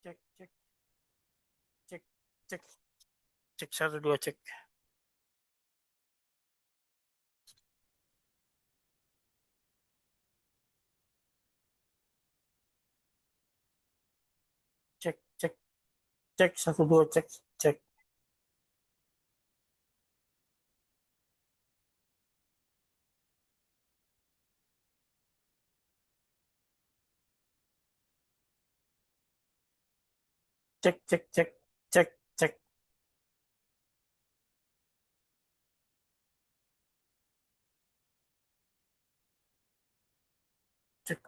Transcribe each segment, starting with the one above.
Cek, cek, cek, cek, cek satu dua cek, cek, cek, cek satu dua cek, cek, cek, cek, cek, cek, cek, cek.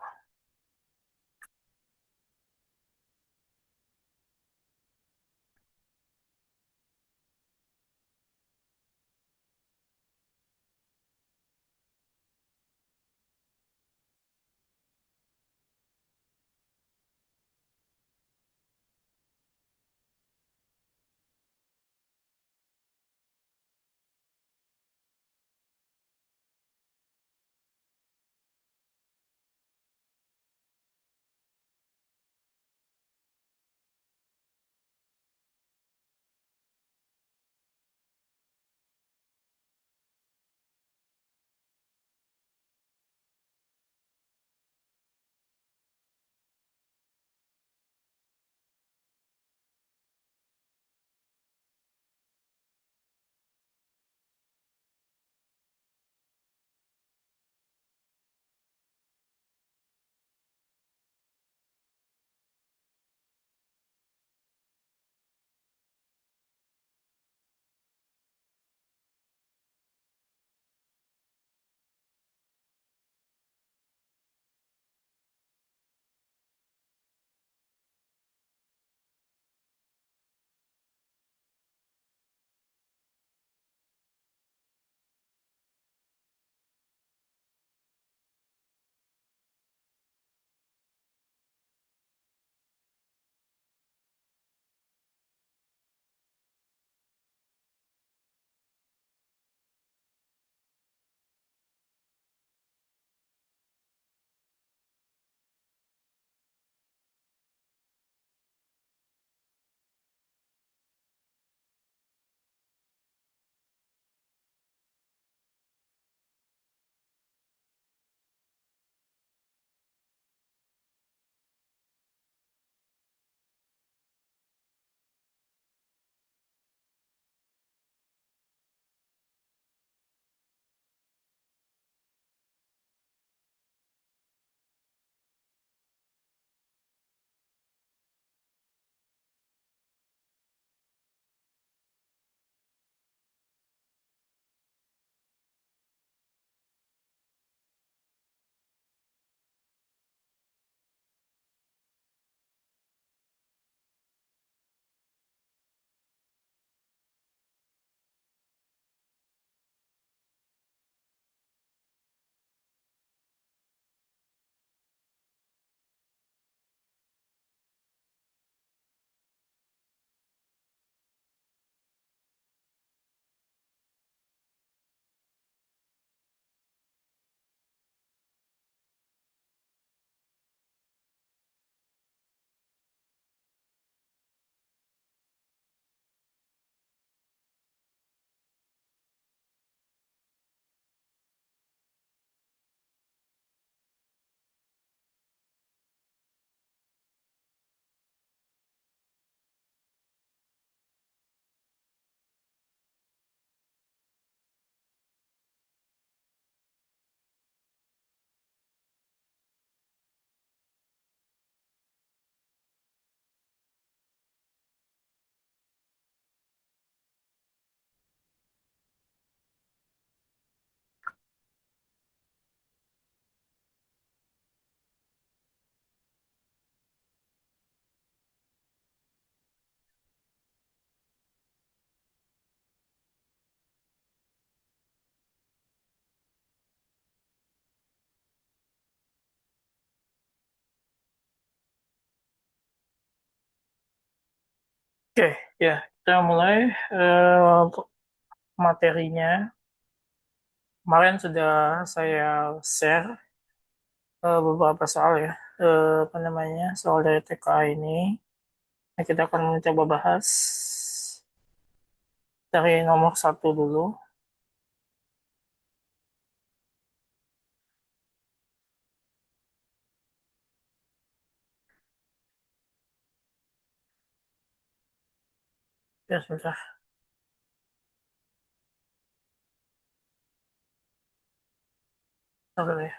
Oke, ya kita mulai untuk materinya. Kemarin sudah saya share beberapa soal ya, apa namanya soal dari TKA ini. Nah, kita akan mencoba bahas dari nomor satu dulu. Ya, sudah. Oke.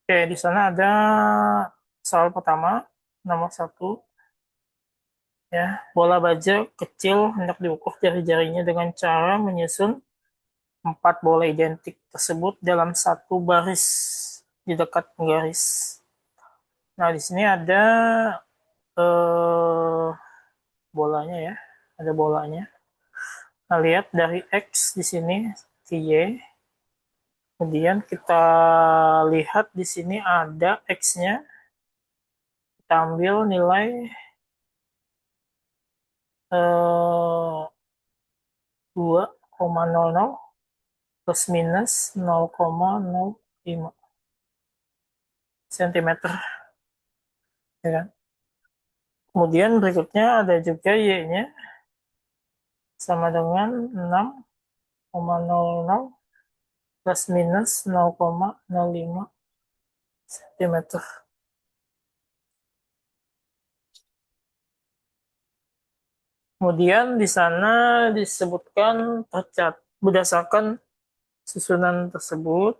Oke, di sana ada soal pertama, nomor satu, ya, bola baja kecil hendak diukur jari-jarinya dengan cara menyusun empat bola identik tersebut dalam satu baris di dekat penggaris. Nah, di sini ada eh, bolanya ya, ada bolanya. Nah, lihat dari X di sini ke Y. Kemudian kita lihat di sini ada X-nya. Kita ambil nilai eh, 2,00 plus minus 0,05 cm. Ya kan? Kemudian berikutnya ada juga Y-nya sama dengan 6,00 plus minus 0,05 cm. Kemudian di sana disebutkan berdasarkan susunan tersebut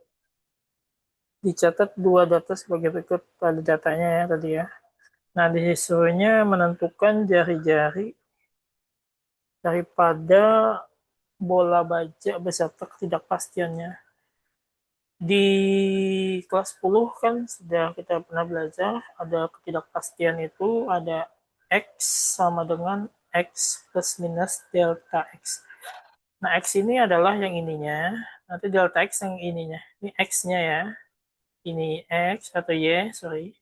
dicatat dua data sebagai berikut pada datanya ya tadi ya. Nah, disuruhnya menentukan jari-jari daripada bola baja beserta ketidakpastiannya. Di kelas 10 kan sudah kita pernah belajar ada ketidakpastian itu ada X sama dengan X plus minus delta X. Nah, X ini adalah yang ininya, nanti delta X yang ininya. Ini X-nya ya. Ini X atau Y, sorry.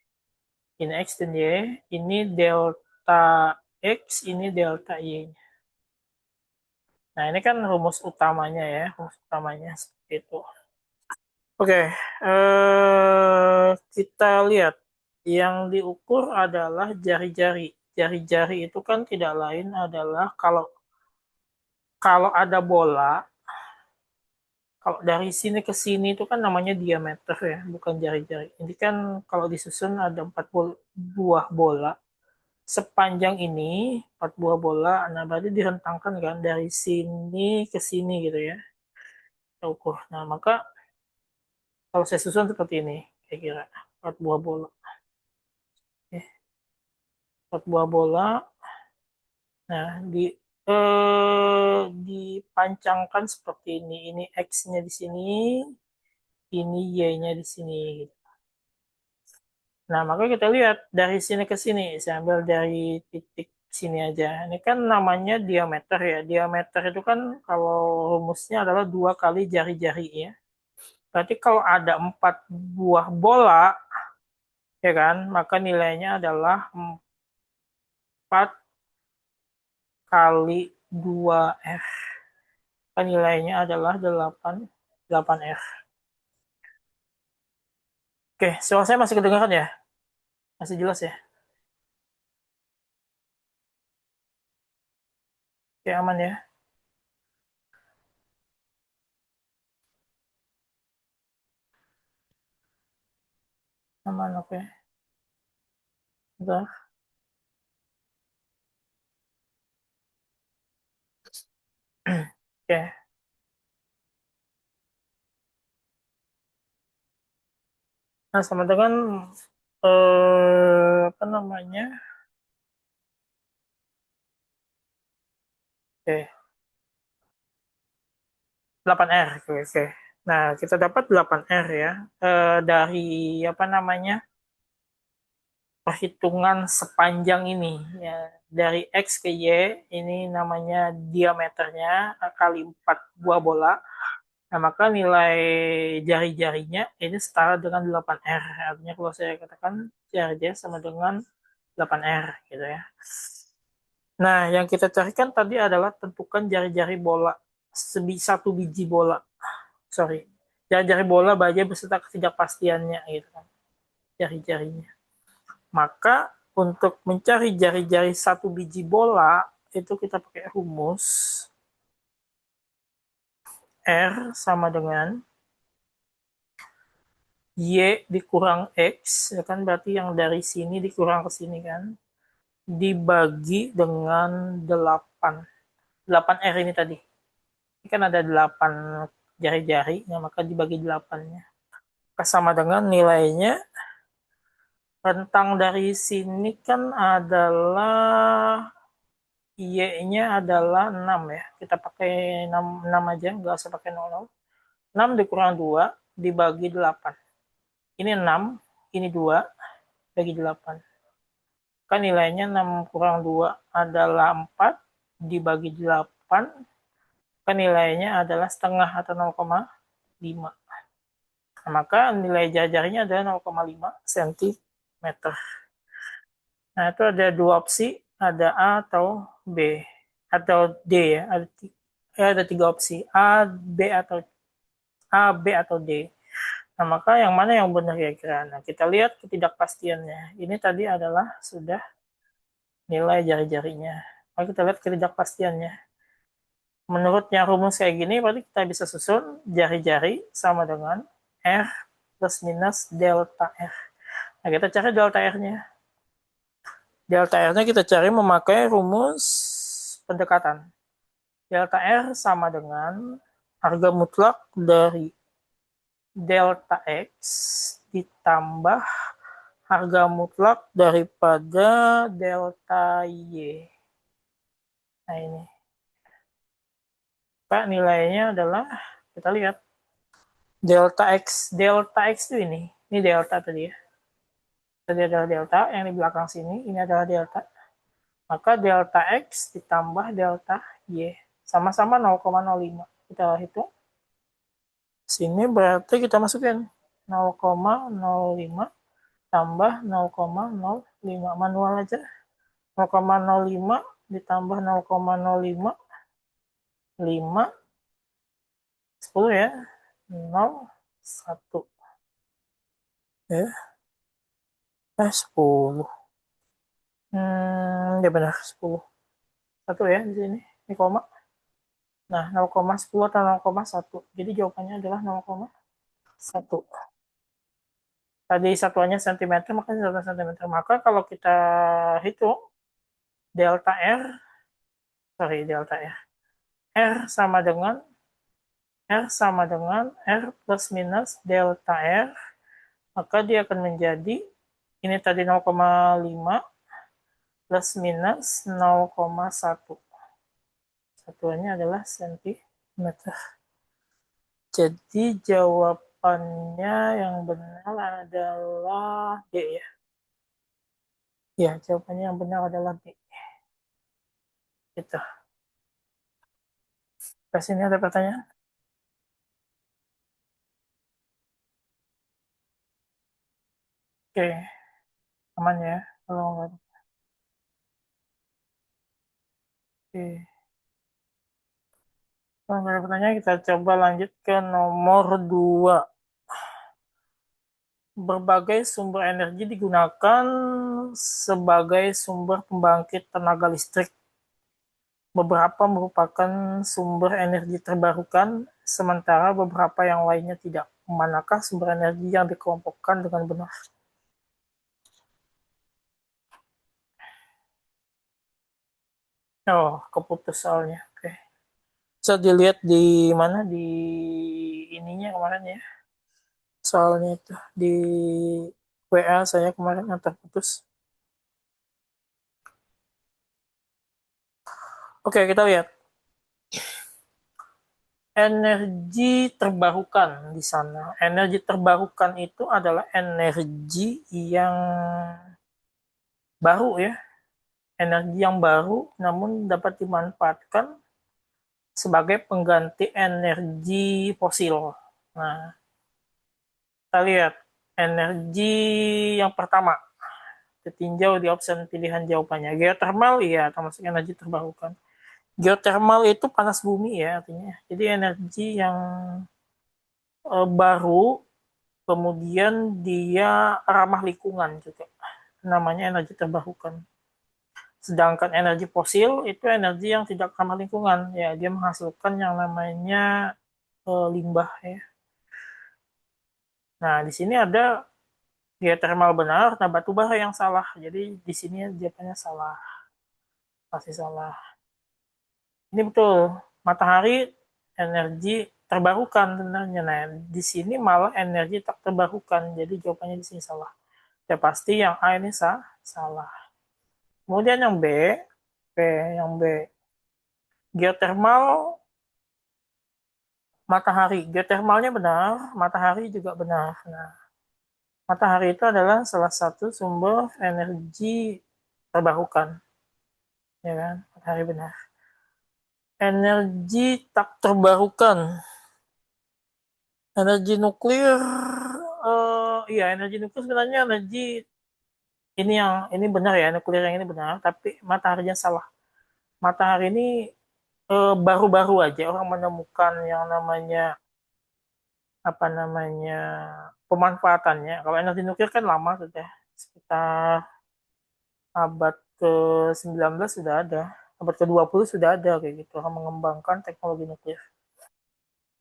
Ini X dan Y. Ini delta X, ini delta Y. Nah, ini kan rumus utamanya ya. Rumus utamanya seperti itu. Oke, kita lihat. Yang diukur adalah jari-jari. Jari-jari itu kan tidak lain adalah kalau kalau ada bola, kalau dari sini ke sini itu kan namanya diameter ya, bukan jari-jari. Ini kan kalau disusun ada 4 buah bola. Sepanjang ini 4 buah bola, nah berarti direntangkan kan dari sini ke sini gitu ya. Kita ukur. Nah, maka kalau saya susun seperti ini, kira-kira 4 buah bola. Oke, 4 buah bola. Nah, dipancangkan seperti ini. Ini X-nya di sini, ini Y-nya di sini. Gitu. Nah, maka kita lihat dari sini ke sini. Saya ambil dari titik sini aja. Ini kan namanya diameter ya. Diameter itu kan kalau rumusnya adalah 2 kali jari-jari ya. Berarti kalau ada 4 buah bola, ya kan, maka nilainya adalah 4 kali 2R. Kan nilainya adalah 8R. Oke, suara saya masih kedengaran ya? Masih jelas ya? Oke, aman ya? Aman, oke. Udah. Oke. Nah, sama dengan apa namanya? Oke, 8R. Oke, oke. Nah, kita dapat 8R ya. Dari apa namanya? Perhitungan sepanjang ini ya. Dari X ke Y ini namanya diameternya kali 4 buah bola. Nah, maka nilai jari-jarinya ini setara dengan 8R. Artinya kalau saya katakan jari-jari sama dengan 8R gitu ya. Nah, yang kita carikan tadi adalah tentukan jari-jari bola. Satu biji bola. Sorry. Jari-jari bola baja beserta ketidakpastiannya gitu kan. Jari-jarinya. Maka untuk mencari jari-jari satu biji bola itu kita pakai rumus R sama dengan Y dikurang X, ya kan berarti yang dari sini dikurang ke sini kan, dibagi dengan 8. 8R ini tadi. Ini kan ada 8 jari-jari, ya, maka dibagi 8-nya. Sama dengan nilainya, rentang dari sini kan adalah Y-nya adalah 6 ya. Kita pakai 6 aja, nggak usah pakai 00. 6 dikurang 2 dibagi 8. Ini 6, ini 2, bagi 8. Kan nilainya 6 kurang 2 adalah 4, dibagi 8, kan nilainya adalah setengah atau 0,5. Nah, maka nilai jari-jarinya adalah 0,5 cm. Nah, itu ada dua opsi, ada A atau B, atau D ya. Ada 3 opsi, A, B atau D. Nah, maka yang mana yang benar kira-kira? Nah, kita lihat ketidakpastiannya. Ini tadi adalah sudah nilai jari-jarinya. Maka kita lihat ketidakpastiannya. Menurutnya rumus kayak gini, berarti kita bisa susun jari-jari sama dengan R plus minus delta R. Nah, kita cari delta R-nya. Delta R-nya kita cari memakai rumus pendekatan. Delta R sama dengan harga mutlak dari delta X ditambah harga mutlak daripada delta Y. Nah ini. Pak nilainya adalah, kita lihat, delta X. Delta X itu ini delta tadi ya. Tadi adalah delta, yang di belakang sini, ini adalah delta. Maka delta X ditambah delta Y. Sama-sama 0,05. Kita hitung. Sini berarti kita masukin 0,05 tambah 0,05. Manual aja. 0,05 ditambah 0,05. 5, 10 ya. 0, 1. Ya, 10. Ya benar, 10. 1 ya di sini. Ini koma. Nah, 0,10 atau 0,1. Jadi jawabannya adalah 0,1. Tadi satuannya cm, maka 1 cm. Maka kalau kita hitung delta R, delta R. R sama dengan R plus minus delta R, maka dia akan menjadi, ini tadi 0,5 plus minus 0,1. Satuannya adalah cm. Jadi jawabannya yang benar adalah D ya. Ya, jawabannya yang benar adalah D. Gitu. Ke sini ada pertanyaan? Oke, aman ya. Kalau nggak, oke. Kalau nggak ada pertanyaan, kita coba lanjut ke nomor 2. Berbagai sumber energi digunakan sebagai sumber pembangkit tenaga listrik. Beberapa merupakan sumber energi terbarukan, sementara beberapa yang lainnya tidak. Manakah sumber energi yang dikelompokkan dengan benar? Oh, keputus soalnya. Oke. Bisa dilihat di mana, di ininya kemarin ya. Soalnya itu di WA saya kemarin yang terputus. Oke, kita lihat. energi terbarukan di sana. Energi terbarukan itu adalah energi yang baru ya, energi yang baru namun dapat dimanfaatkan sebagai pengganti energi fosil. Nah, kita lihat energi yang pertama, ditinjau di opsi pilihan jawabannya. Geothermal, iya, termasuk energi terbarukan. Geothermal itu panas bumi ya artinya. Jadi energi yang baru, kemudian dia ramah lingkungan juga. Namanya energi terbarukan. Sedangkan energi fosil itu energi yang tidak ramah lingkungan. Ya, dia menghasilkan yang namanya limbah ya. Nah, di sini ada geothermal benar, nah batu bara yang salah. Jadi di sini jawabannya salah, pasti salah. Ini betul, matahari energi terbarukan sebenarnya. Nah, di sini malah energi tak terbarukan. Jadi jawabannya di sini salah. Ya pasti yang A ini salah. Kemudian yang B, B yang B. Geothermal matahari. Geothermalnya benar, matahari juga benar. Nah, matahari itu adalah salah satu sumber energi terbarukan. Ya kan? Matahari benar. Energi tak terbarukan. Energi nuklir, iya energi nuklir sebenarnya energi ini benar ya, nuklir yang ini benar, tapi mataharinya salah. Matahari ini baru-baru aja orang menemukan yang namanya apa namanya pemanfaatannya. Kalau energi nuklir kan lama sudah, sekitar abad ke-19 sudah ada, abad ke-20 sudah ada kayak gitu orang mengembangkan teknologi nuklir.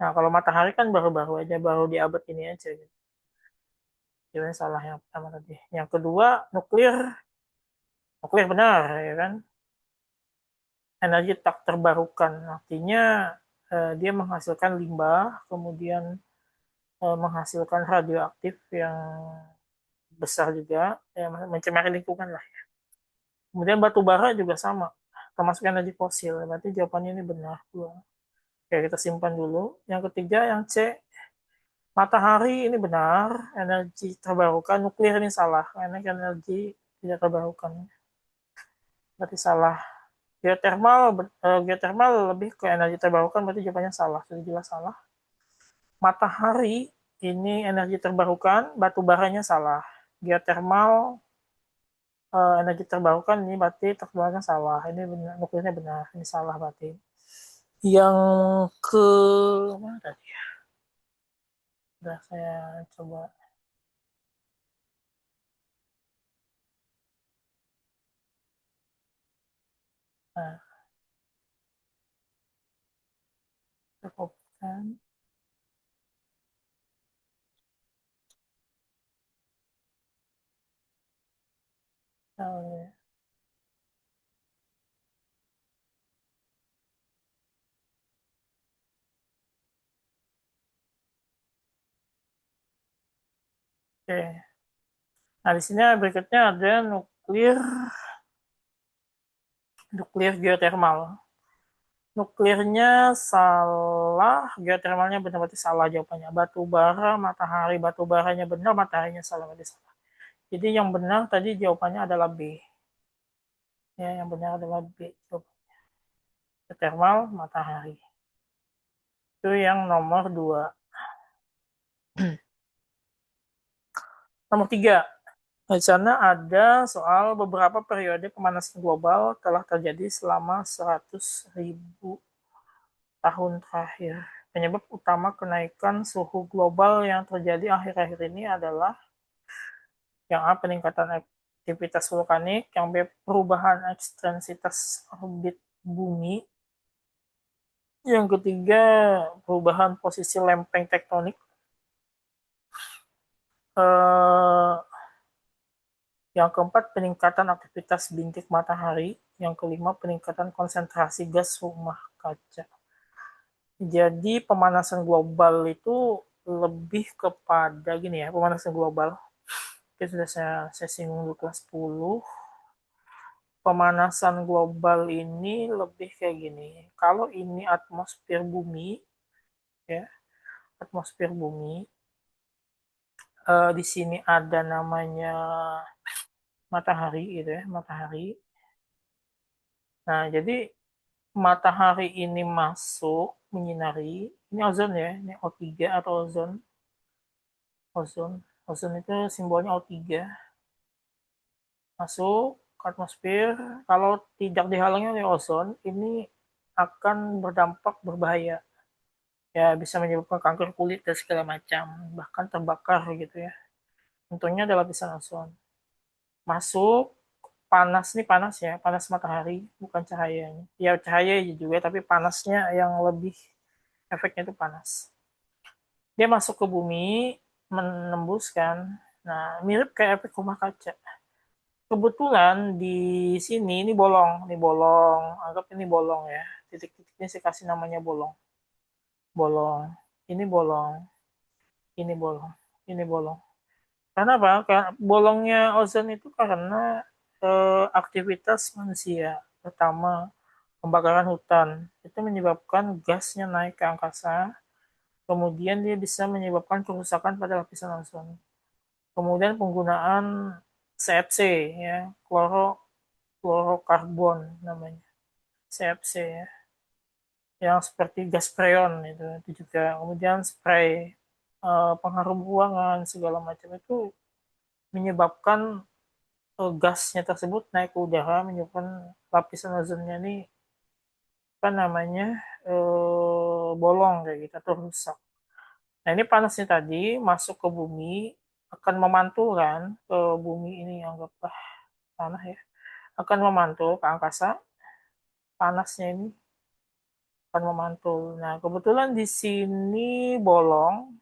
Nah, kalau matahari kan baru-baru aja, baru di abad ini aja gitu. Jadi salah yang pertama tadi. Yang kedua, nuklir, nuklir benar ya kan? Energi tak terbarukan, artinya dia menghasilkan limbah, kemudian menghasilkan radioaktif yang besar juga, ya, mencemari lingkungan lah. Kemudian batu bara juga sama, termasuk energi fosil. Berarti jawabannya ini benar. Oke, kita simpan dulu. Yang ketiga, yang C, matahari ini benar, energi terbarukan, nuklir ini salah, karena energi tidak terbarukan. Berarti salah. Geothermal lebih ke energi terbarukan, berarti jawabannya salah. Sudah jelas salah. Matahari ini energi terbarukan, batu baranya salah. Geothermal energi terbarukan ini berarti terbarukan salah. Ini benar, nuklirnya benar, ini salah berarti. Yang ke mana tadi ya? Sudah saya coba. Nah, cukupkan. Oh, oke. Nah, di sini berikutnya ada nuklir geotermal. Nuklirnya salah, geotermalnya benar berarti salah jawabannya. Batu bara, matahari, batu baranya benar, mataharinya salah berarti salah. Jadi yang benar tadi jawabannya adalah B. Ya, yang benar adalah B. Geotermal, matahari. Itu yang nomor 2. Nomor 3. Di sana ada soal beberapa periode pemanasan global telah terjadi selama 100.000 tahun terakhir. Penyebab utama kenaikan suhu global yang terjadi akhir-akhir ini adalah yang A, peningkatan aktivitas vulkanik, yang B, perubahan ekstensitas orbit bumi, yang ketiga, perubahan posisi lempeng tektonik, eh, yang keempat, peningkatan aktivitas bintik matahari, yang kelima, peningkatan konsentrasi gas rumah kaca. Jadi pemanasan global itu lebih kepada gini ya, pemanasan global. Oke, sudah saya singgung di kelas 10. Pemanasan global ini lebih kayak gini. Kalau ini atmosfer bumi, ya, atmosfer bumi. Di sini ada namanya matahari gitu ya, matahari. Nah, jadi matahari ini masuk menyinari, ini ozon ya, ini O3 atau ozon. Ozon, ozon itu simbolnya O3. Masuk ke atmosfer, kalau tidak dihalangi oleh ozon, ini akan berdampak berbahaya. Ya, bisa menyebabkan kanker kulit dan segala macam, bahkan terbakar gitu ya. Tentunya adalah lapisan ozon. Masuk, panas nih, panas ya, panas matahari, bukan cahayanya. Ya cahaya juga, tapi panasnya yang lebih, efeknya itu panas. Dia masuk ke bumi, menembuskan. Nah, mirip kayak efek rumah kaca. Kebetulan di sini ini bolong, anggap ini bolong ya. Titik-titiknya saya kasih namanya bolong. Bolong, ini bolong, ini bolong, ini bolong. Karena apa? Karena bolongnya ozon itu karena aktivitas manusia, pertama pembakaran hutan, itu menyebabkan gasnya naik ke angkasa, kemudian dia bisa menyebabkan kerusakan pada lapisan ozon. Kemudian penggunaan CFC ya, klorokarbon namanya, CFC ya, yang seperti gas freon itu juga. Kemudian spray pengharum ruangan segala macam itu menyebabkan gasnya tersebut naik ke udara, menyebabkan lapisan ozonnya ini apa namanya bolong kayak gitu atau rusak. Nah ini panasnya tadi masuk ke bumi, akan memantulkan ke bumi ini, anggaplah tanah ya, akan memantul ke angkasa. Panasnya ini akan memantul. Nah kebetulan di sini bolong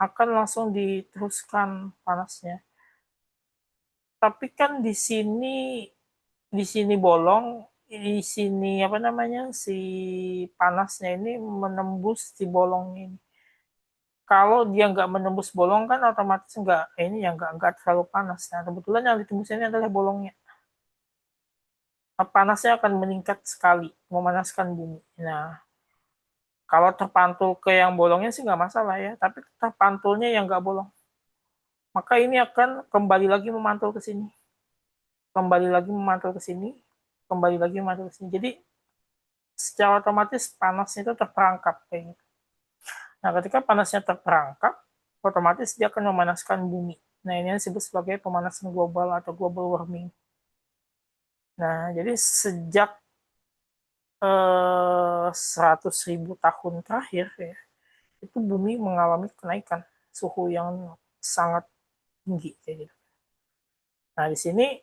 akan langsung diteruskan panasnya. Tapi kan di sini bolong, di sini apa namanya, si panasnya ini menembus si bolong ini. Kalau dia nggak menembus bolong kan otomatis nggak ini ya, nggak terlalu panas. Nah kebetulan yang ditembus ini adalah bolongnya. Nah, panasnya akan meningkat sekali, memanaskan bumi. Nah kalau terpantul ke yang bolongnya sih nggak masalah ya, tapi terpantulnya yang nggak bolong, maka ini akan kembali lagi memantul ke sini, kembali lagi memantul ke sini, kembali lagi memantul ke sini. Jadi secara otomatis panasnya itu terperangkap kayak gitu. Nah, ketika panasnya terperangkap, otomatis dia akan memanaskan bumi. Nah, ini disebut sebagai pemanasan global atau global warming. Nah, jadi sejak 100.000 tahun terakhir ya, itu bumi mengalami kenaikan suhu yang sangat tinggi kayak gitu. Nah, di sini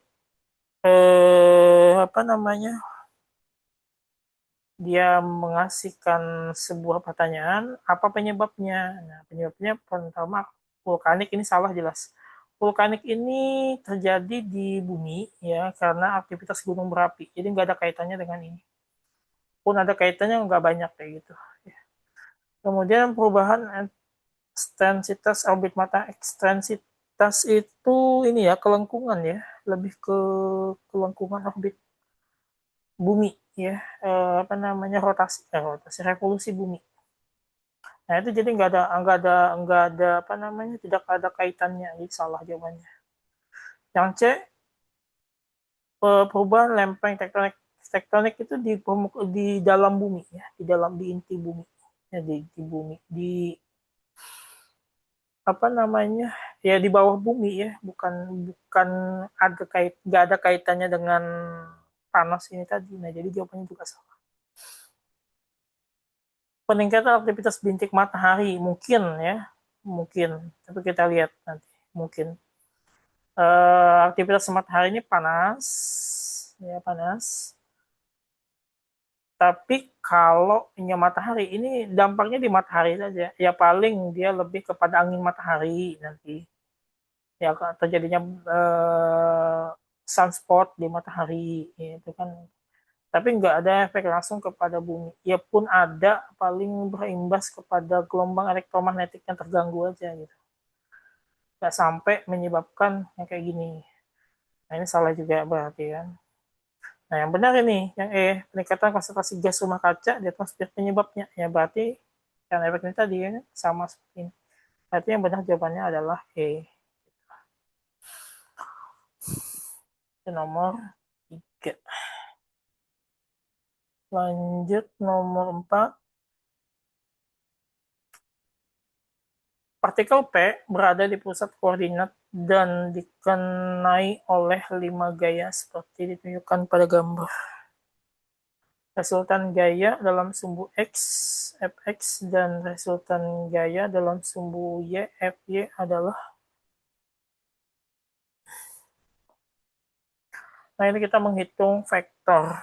apa namanya? Dia mengasihkan sebuah pertanyaan, apa penyebabnya? Nah, penyebabnya pertama vulkanik, ini salah jelas. Vulkanik ini terjadi di bumi ya karena aktivitas gunung berapi. Jadi nggak ada kaitannya dengan ini. Pun ada kaitannya nggak banyak kayak gitu. Kemudian perubahan ekstensitas orbit mata, ekstensitas itu ini ya kelengkungan ya, lebih ke kelengkungan orbit bumi ya, apa namanya, rotasi revolusi bumi. Nah itu jadi nggak ada apa namanya, tidak ada kaitannya, jadi salah jawabannya. Yang C, perubahan lempeng tektonik. Tektonik itu di dalam bumi ya, di inti bumi ya, di bumi, di apa namanya, ya di bawah bumi ya, bukan bukan nggak ada kaitannya dengan panas ini tadi. Nah jadi jawabannya juga salah. Peningkatan aktivitas bintik matahari mungkin ya, mungkin, tapi kita lihat nanti, mungkin aktivitas matahari ini panas ya, panas, tapi kalau punya matahari ini dampaknya di matahari saja ya, paling dia lebih kepada angin matahari nanti ya, terjadinya sunspot di matahari ya, itu kan, tapi nggak ada efek langsung kepada bumi. Ya pun ada, paling berimbas kepada gelombang elektromagnetik yang terganggu aja gitu. Nggak sampai menyebabkan yang kayak gini. Nah ini salah juga berarti kan. Nah, yang benar ini, yang E, peningkatan konsentrasi gas rumah kaca di atmosfer penyebabnya. Ya, berarti yang efek ini tadi ya, sama seperti ini. Berarti yang benar jawabannya adalah E. Itu nomor 3. Lanjut nomor 4. Partikel P berada di pusat koordinat dan dikenai oleh 5 gaya seperti ditunjukkan pada gambar. Resultan gaya dalam sumbu X, Fx, dan resultan gaya dalam sumbu Y, Fy adalah. Nah, ini kita menghitung vektor.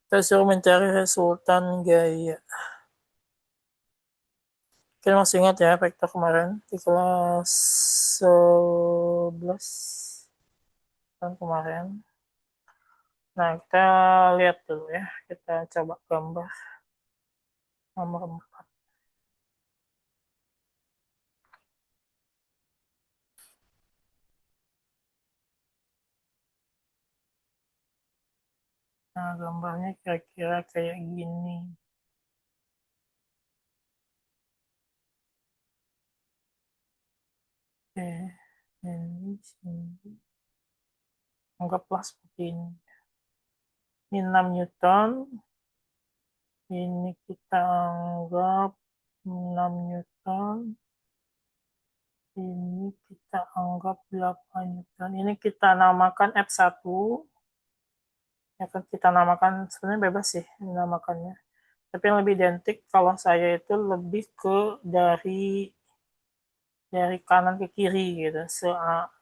Kita suruh mencari resultan gaya. Kita masih ingat ya vektor kemarin di kelas 11 tahun kemarin. Nah, kita lihat dulu ya. Kita coba gambar nomor 4. Nah, gambarnya kira-kira kayak gini. Oke, ini sini. Anggaplah seperti ini. Ini 6 Newton. Ini kita anggap 6 Newton. Ini kita anggap 8 Newton. Ini kita namakan F1. Ya kan kita namakan, sebenarnya bebas sih namakannya. Tapi yang lebih identik kalau saya itu lebih ke dari kanan ke kiri gitu.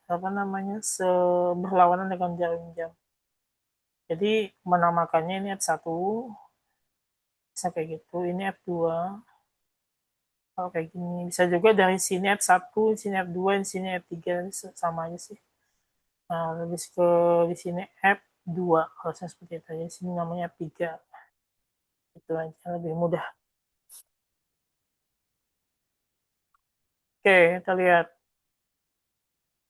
Apa namanya? Berlawanan dengan jarum jam. Jadi menamakannya ini F1, bisa kayak gitu. Ini F2. Kalau kayak gini bisa juga dari sini F1, di sini F2, di sini F3, sama aja sih. Nah, lebih ke di sini F2 harusnya seperti itu. Di sini namanya F3. Itu aja lebih mudah. Oke, kita lihat.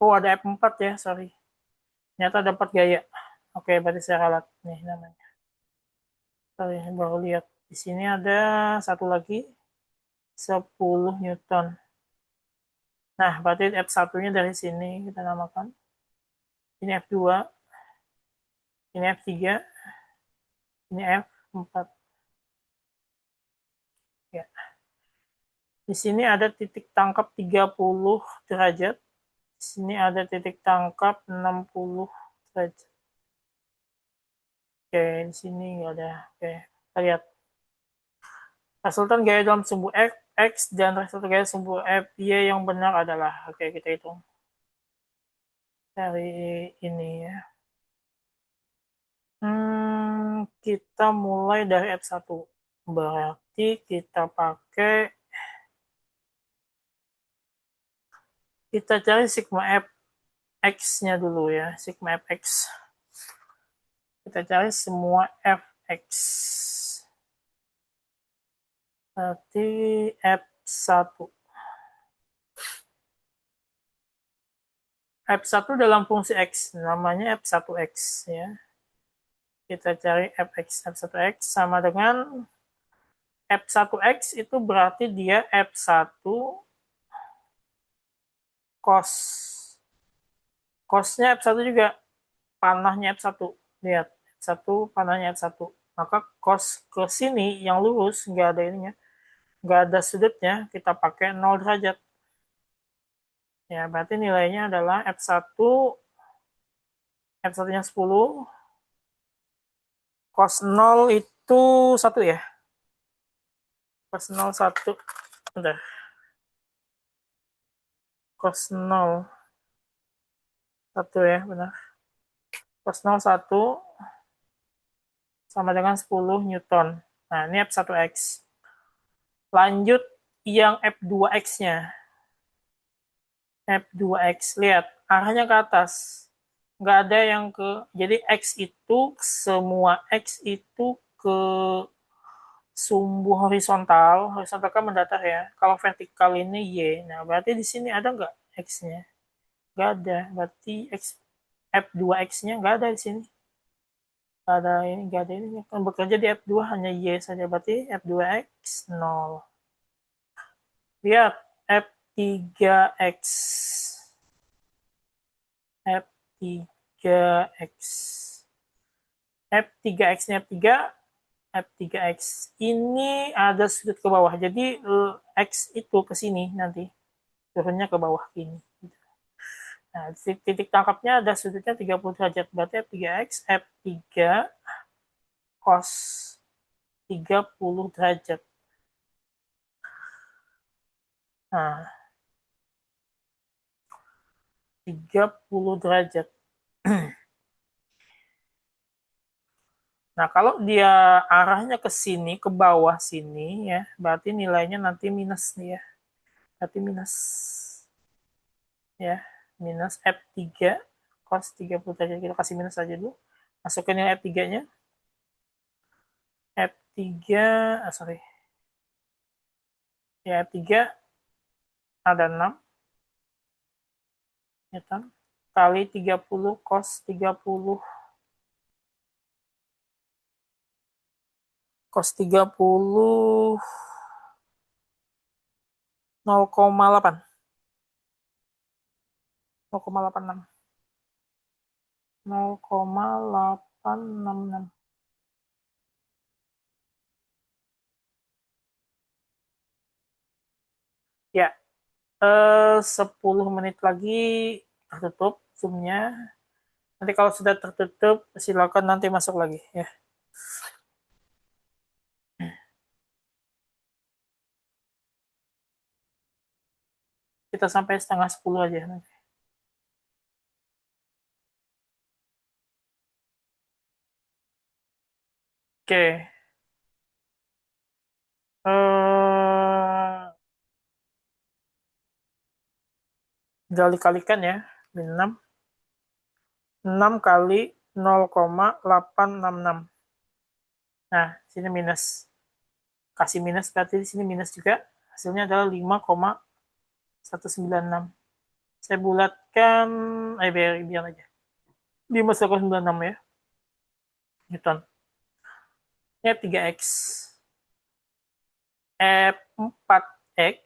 Oh, ada F4 ya, sorry. Ternyata dapat gaya. Oke, berarti saya ralat nih namanya. Sorry, baru lihat. Di sini ada satu lagi, 10 Newton. Nah, berarti F1-nya dari sini kita namakan. Ini F2, ini F3, ini F4. Ya. Di sini ada titik tangkap 30 derajat. Di sini ada titik tangkap 60 derajat. Oke, di sini nggak ada. Oke, kita lihat. Resultan gaya dalam sumbu X dan resultan gaya sumbu Y yang benar adalah. Oke, kita hitung. Dari ini ya. Kita mulai dari F1. Berarti kita cari sigma X-nya dulu ya, sigma Fx. Kita cari semua Fx. Berarti F1. F1 dalam fungsi X, namanya F1X ya. Kita cari Fx, F1X sama dengan F1X itu berarti dia F1 cos. Cosnya F1 juga, panahnya F1. Lihat, F1 panahnya F1. Maka cos ke sini yang lurus, nggak ada ininya, nggak ada sudutnya, kita pakai 0 derajat. Ya, berarti nilainya adalah F1-nya 10, cos 0 itu 1 ya. Cos 0 1. Bentar. Cos 0 1 ya, benar. Cos 0 1 sama dengan 10 Newton. Nah, ini F1X. Lanjut yang F2X-nya. F2X, lihat, arahnya ke atas. Nggak ada yang ke, jadi X itu, semua X itu ke sumbu horizontal. Horizontal kan mendatar ya. Kalau vertikal ini Y. Nah, berarti di sini ada nggak X-nya? Nggak ada. Berarti F2X-nya nggak ada di sini. Nggak ada ini kan bekerja di F2 hanya Y saja, berarti F2X 0. Lihat F3X. F3X. F3X-nya F3, F3X. Ini ada sudut ke bawah. Jadi X itu ke sini nanti. Turunnya ke bawah gini. Nah, titik tangkapnya ada sudutnya 30 derajat. Berarti F3X, F3 cos 30 derajat. Nah, 30 derajat. Nah, kalau dia arahnya ke sini, ke bawah sini ya, berarti nilainya nanti minus nih ya. Berarti minus ya, minus F3 cos 30 derajat. Kita kasih minus aja dulu. Masukin yang F3-nya. F3, sorry. Ya, F3 ada 6 ya kan? Kali 30 cos 30 cos 30 0,8 0,86 0,866. Ya, 10 menit lagi tertutup zoom-nya. Nanti kalau sudah tertutup silakan nanti masuk lagi ya. Kita sampai setengah 10 aja nanti. Oke. Kali-kalikan ya. 6 6 kali 0,866. Nah, sini minus. Kasih minus berarti di sini minus juga. Hasilnya adalah 5,196. Saya bulatkan, biar aja. 5,196 ya. Newton. Ini F3X. F4X.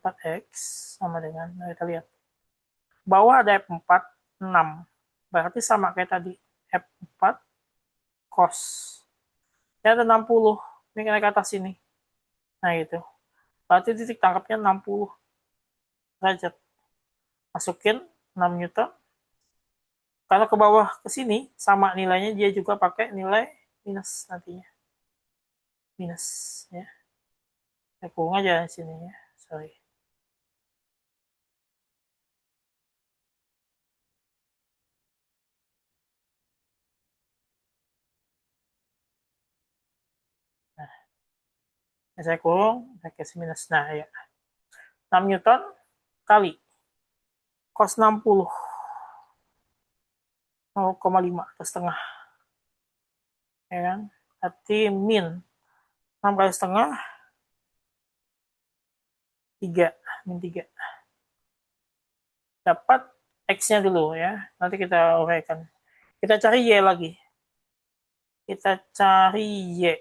4X sama dengan, kita lihat. Bawah ada F4, 6. Berarti sama kayak tadi. F4 cos. Ini ada 60. Ini kena ke atas sini. Nah gitu. Berarti titik tangkapnya 60 derajat. Masukin 6 Newton. Kalau ke bawah ke sini, sama nilainya dia juga pakai nilai minus nantinya. Minus. Ya. Saya kurung aja di sini ya. Sorry. Nah, saya kurung, saya kasih minus. Nah ya. 6 Newton kali cos 60. 0,5 atau setengah. Ya kan? Berarti min 6 kali setengah 3, min 3. Dapat X-nya dulu ya. Nanti kita uraikan. Kita cari Y lagi. Kita cari Y.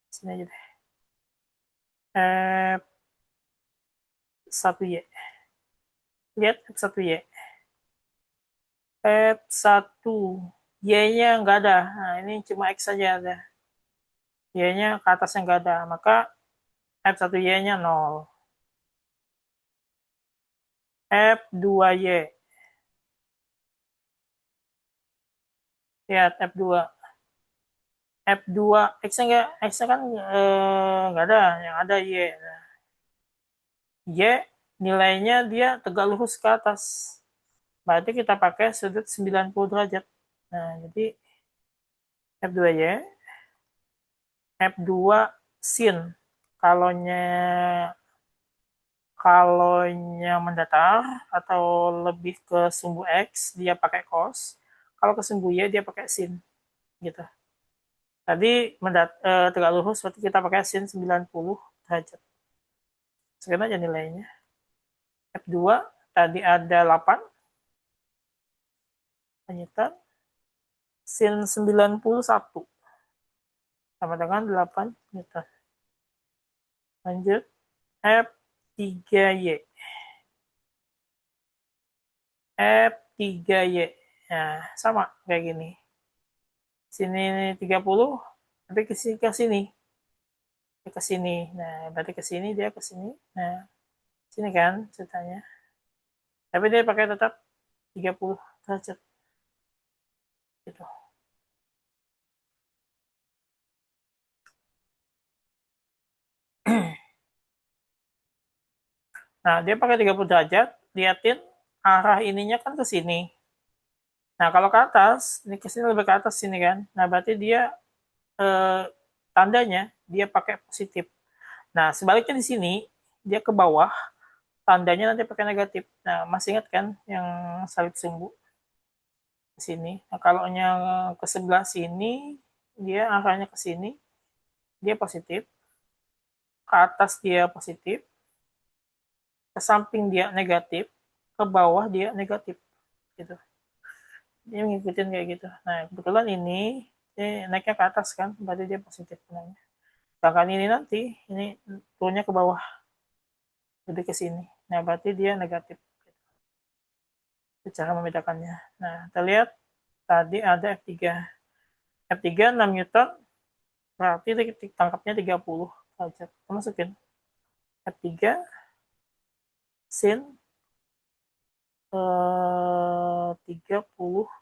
Sini aja deh. F1Y. Lihat F1Y. F1. Y-nya nggak ada. Nah, ini cuma X saja ada. Y-nya ke atasnya nggak ada. Maka F1Y-nya 0. F2Y. Lihat F2. F2 X-nya nggak, X-nya kan nggak ada, yang ada Y. Nah, Y nilainya dia tegak lurus ke atas. Berarti kita pakai sudut 90 derajat. Nah, jadi F2Y, F2 sin. Kalonya kalonya mendatar atau lebih ke sumbu X, dia pakai cos. Kalau ke sumbu Y, dia pakai sin. Gitu. Tadi tegak lurus, berarti kita pakai sin 90 derajat. Sekian aja nilainya. F2 tadi ada 8. Newton. Sin 91 sama dengan 8 Newton. Lanjut, F3Y. F3Y. Nah, sama kayak gini. Sini 30, tapi ke sini, ke sini. Nah, berarti ke sini, dia ke sini. Nah, sini kan ceritanya. Tapi dia pakai tetap 30 derajat. Gitu. Nah, dia pakai 30 derajat, liatin arah ininya kan ke sini. Nah, kalau ke atas, ini ke sini lebih ke atas sini kan. Nah, berarti dia tandanya dia pakai positif. Nah, sebaliknya di sini dia ke bawah, tandanya nanti pakai negatif. Nah, masih ingat kan yang salib sumbu ke sini. Nah, kalau yang ke sebelah sini dia arahnya ke sini, dia positif. Ke atas dia positif, ke samping dia negatif, ke bawah dia negatif gitu. Dia ngikutin kayak gitu. Nah, kebetulan ini naiknya ke atas kan, berarti dia positif benarnya. Sedangkan ini nanti ini turunnya ke bawah, jadi ke sini. Nah, berarti dia negatif. Itu cara membedakannya. Nah, kita lihat tadi ada F3. F3 6 Newton, berarti tangkapnya 30 derajat. Kita masukin F3 sin 30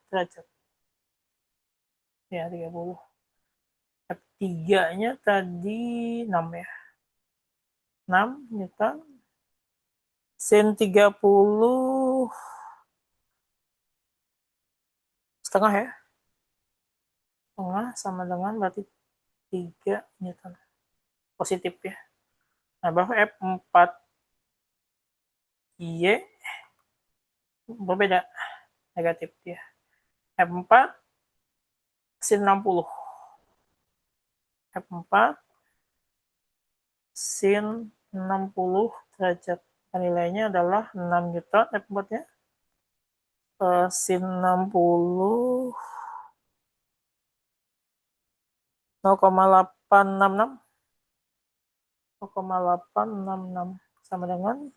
derajat. Ya, 30. F3-nya tadi 6 ya. 6 Newton sin 30 setengah ya. Setengah sama dengan berarti 3 Newton. Positif ya. Nah, baru F4 Y berbeda, negatif dia. F4 sin 60. F4 sin 60 derajat. Nilainya adalah 6 Newton F4-nya. Sin 60 0,866 0,866 sama dengan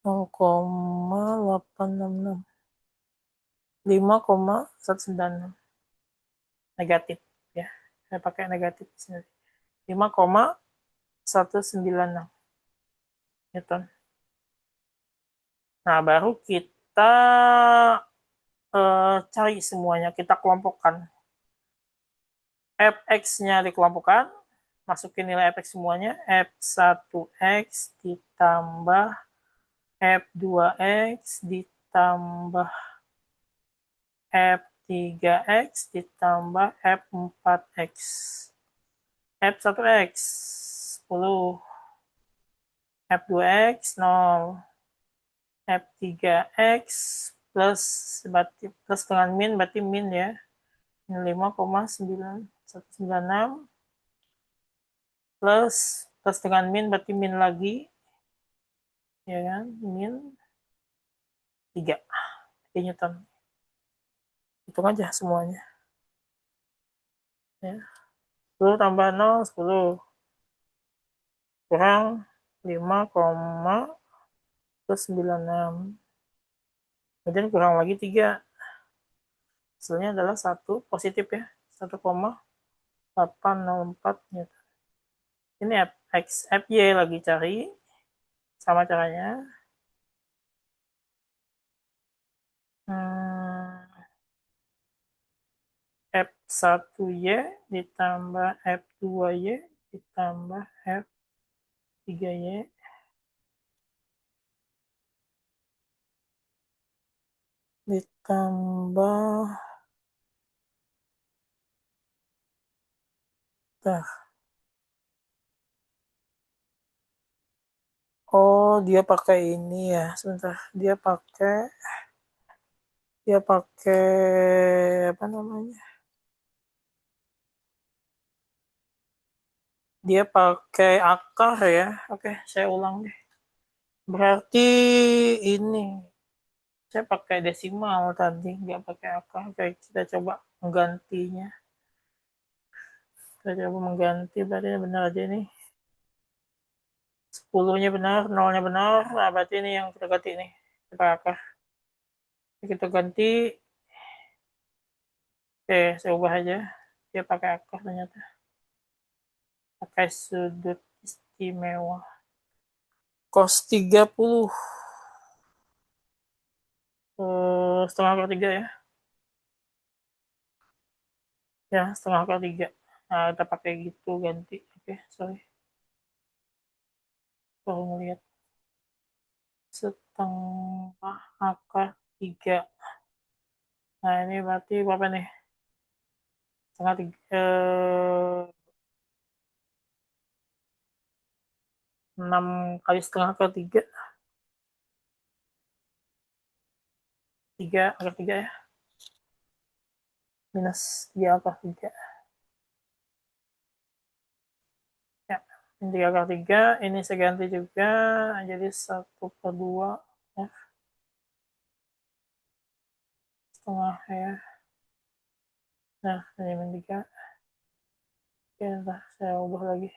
0,866 5,196 negatif ya. Saya pakai negatif di sini. 5,196 Newton. Nah, baru kita cari semuanya, kita kelompokkan. Fx-nya dikelompokkan, masukin nilai fx semuanya, f1x ditambah f2x ditambah f3x ditambah f4x. F1x 10, F2x 0, F3x plus berarti plus dengan min berarti min ya. 5,9196 plus plus dengan min berarti min lagi ya kan, min 3 Newton. Hitung aja semuanya ya. 10 tambah 0 10 kurang 5,96, kemudian kurang lagi 3, hasilnya adalah 1 positif ya, 1,804 Newton. Ini Fx, Fy lagi cari, sama caranya. F1Y ditambah F2Y ditambah F3Y ditambah oh dia pakai ini ya, sebentar, dia pakai apa namanya, dia pakai akar ya. Oke, saya ulang deh. Berarti ini saya pakai desimal tadi, nggak pakai akar. Oke, kita coba menggantinya. Kita coba mengganti, berarti benar aja nih. 10-nya benar, 0-nya benar. Nah, berarti ini yang kita ganti nih. Kita akar. Kita ganti. Oke, saya ubah aja. Dia pakai akar ternyata. Pakai sudut istimewa. Cos 30. Setengah akar 3 ya. Ya, setengah akar 3. Nah, kita pakai gitu ganti. Oke, sorry. Baru ngeliat. Setengah akar 3. Nah, ini berarti berapa nih? Setengah 3. 6 kali setengah akar 3. 3 akar 3 ya. Minus 3 akar 3. Ya, ini 3 akar 3. Ini saya ganti juga. Jadi 1/2. Ya, setengah ya. Nah, ini min 3. Ya, entah, saya ubah lagi.